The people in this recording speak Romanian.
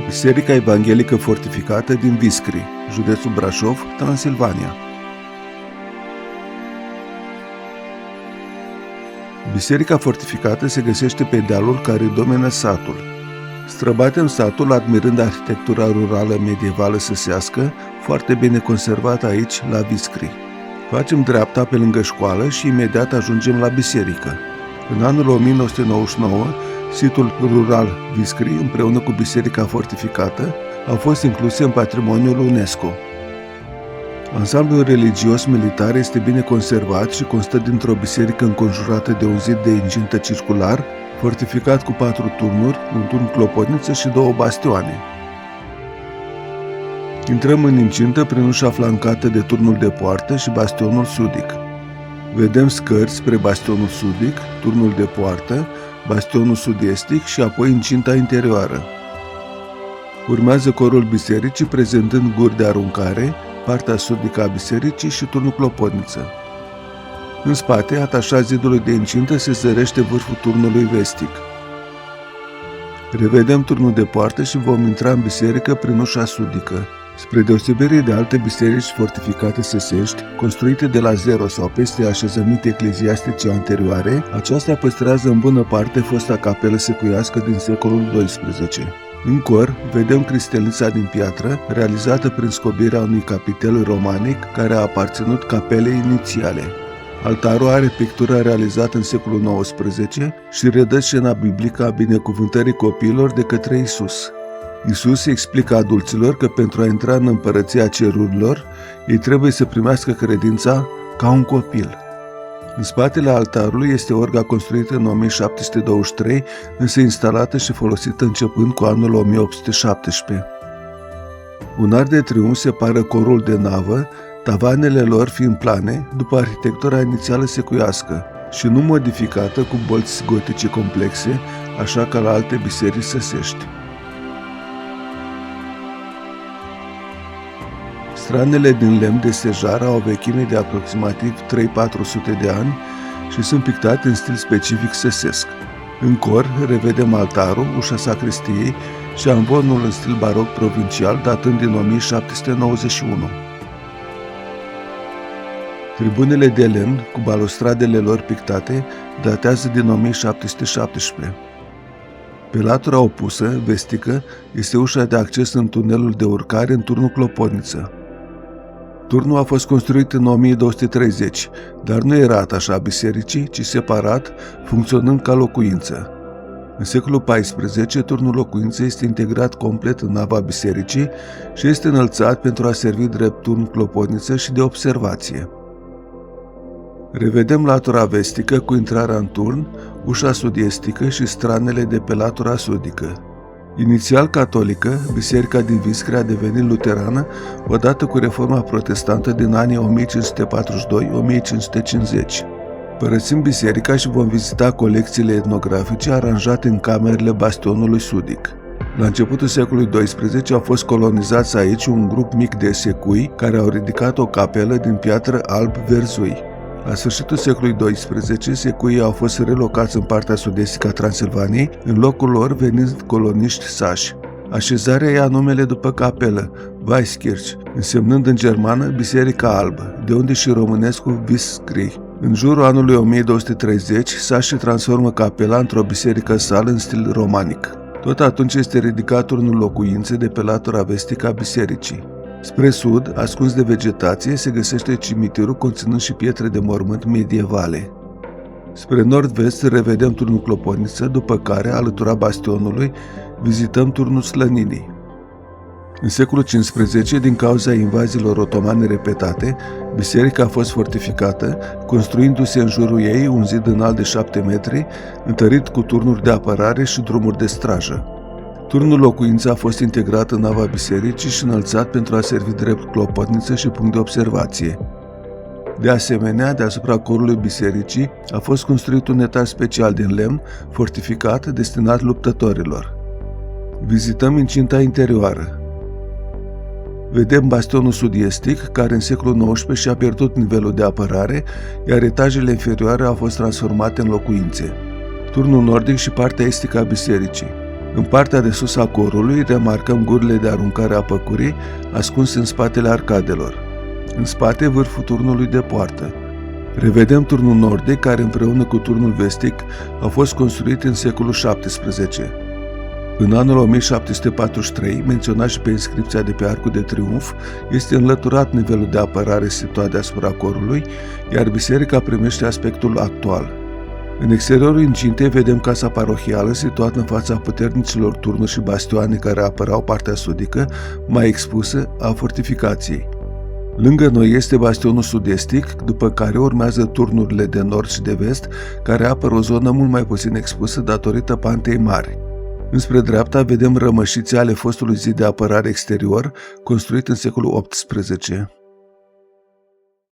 Biserica Evanghelică Fortificată din Viscri, județul Brașov, Transilvania. Biserica fortificată se găsește pe dealul care domină satul. Străbatem satul admirând arhitectura rurală medievală săsească, foarte bine conservată aici, la Viscri. Facem dreapta pe lângă școală și imediat ajungem la biserică. În anul 1999, situl rural Viscri, împreună cu biserica fortificată, au fost incluse în patrimoniul UNESCO. Ansamblul religios-militar este bine conservat și constă dintr-o biserică înconjurată de un zid de incintă circular, fortificat cu 4 turnuri, un turn clopotniță și 2 bastioane. Intrăm în incintă prin ușa flancată de turnul de poartă și bastionul sudic. Vedem scări spre bastionul sudic, turnul de poartă, bastionul sud-estic și apoi incinta interioară. Urmează corul bisericii prezentând guri de aruncare, partea sudică a bisericii și turnul clopotniță. În spate, atașat zidului de incintă, se zărește vârful turnului vestic. Revedem turnul de poartă și vom intra în biserică prin ușa sudică. Spre deosebire de alte biserici fortificate săsești, construite de la zero sau peste așezăminte ecleziastice anterioare, aceasta păstrează în bună parte fosta capelă secuiască din secolul XII. În cor, vedem cristelnița din piatră, realizată prin scobirea unui capitel romanic care a aparținut capelei inițiale. Altarul are pictura realizată în secolul XIX și redă scena biblică a binecuvântării copiilor de către Isus. Isus explică adulților că pentru a intra în împărăția cerurilor, ei trebuie să primească credința ca un copil. În spatele altarului este orga construită în 1723, însă instalată și folosită începând cu anul 1817. Un arc de triumf separă corul de navă, tavanele lor fiind plane, după arhitectura inițială secuiască și nu modificată cu bolți gotice complexe, așa ca la alte biserici săsești. Stranele din lemn de stejar au o vechime de aproximativ 300-400 de ani și sunt pictate în stil specific săsesc. În cor revedem altarul, ușa sacristiei și amvonul în stil baroc provincial datând din 1791. Tribunele de lemn, cu balustradele lor pictate, datează din 1717. Pe latura opusă, vestică, este ușa de acces în tunelul de urcare în turnul clopotniță. Turnul a fost construit în 1230, dar nu era atașat bisericii, ci separat, funcționând ca locuință. În secolul XIV, turnul locuinței este integrat complet în nava bisericii și este înălțat pentru a servi drept turn clopotniță și de observație. Revedem latura vestică cu intrarea în turn, ușa sud-estică și stranele de pe latura sudică. Inițial catolică, biserica din Viscri a devenit luterană odată cu reforma protestantă din anii 1542-1550. Părăsim biserica și vom vizita colecțiile etnografice aranjate în camerele bastionului sudic. La începutul secolului XII au fost colonizați aici un grup mic de secui care au ridicat o capelă din piatră alb-verzui. La sfârșitul secolului XII, secuii au fost relocați în partea sud-estică a Transilvaniei, în locul lor venind coloniști sași. Așezarea ia numele după capelă, Weiskirch, însemnând în germană Biserica Albă, de unde și românescul Viscri. În jurul anului 1230, sașii transformă capela într-o biserică sală în stil romanic. Tot atunci este ridicat turnul locuinței de pe latura vestică a bisericii. Spre sud, ascuns de vegetație, se găsește cimitirul conținând și pietre de mormânt medievale. Spre nord-vest revedem turnul clopotniță, după care, alătura bastionului, vizităm turnul slăninii. În secolul XV, din cauza invaziilor otomane repetate, biserica a fost fortificată, construindu-se în jurul ei un zid înalt de 7 metri, întărit cu turnuri de apărare și drumuri de strajă. Turnul locuință a fost integrat în nava bisericii și înălțat pentru a servi drept clopotniță și punct de observație. De asemenea, deasupra corului bisericii a fost construit un etaj special din lemn, fortificat, destinat luptătorilor. Vizităm incinta interioară. Vedem bastionul sud-estic, care în secolul XIX și-a pierdut nivelul de apărare, iar etajele inferioare au fost transformate în locuințe. Turnul nordic și partea estică a bisericii. În partea de sus a corului remarcăm gurile de aruncare a păcurii ascunse în spatele arcadelor. În spate, vârful turnului de poartă. Revedem turnul nordic, care împreună cu turnul vestic a fost construit în secolul XVII. În anul 1743, menționat și pe inscripția de pe Arcul de Triunf, este înlăturat nivelul de apărare situat deasupra corului, iar biserica primește aspectul actual. În exteriorul incintei vedem casa parohială situată în fața puternicilor turnuri și bastioane care apărau partea sudică, mai expusă, a fortificației. Lângă noi este bastionul sud-estic, după care urmează turnurile de nord și de vest, care apără o zonă mult mai puțin expusă datorită pantei mari. Înspre dreapta vedem rămășițe ale fostului zid de apărare exterior, construit în secolul XVIII.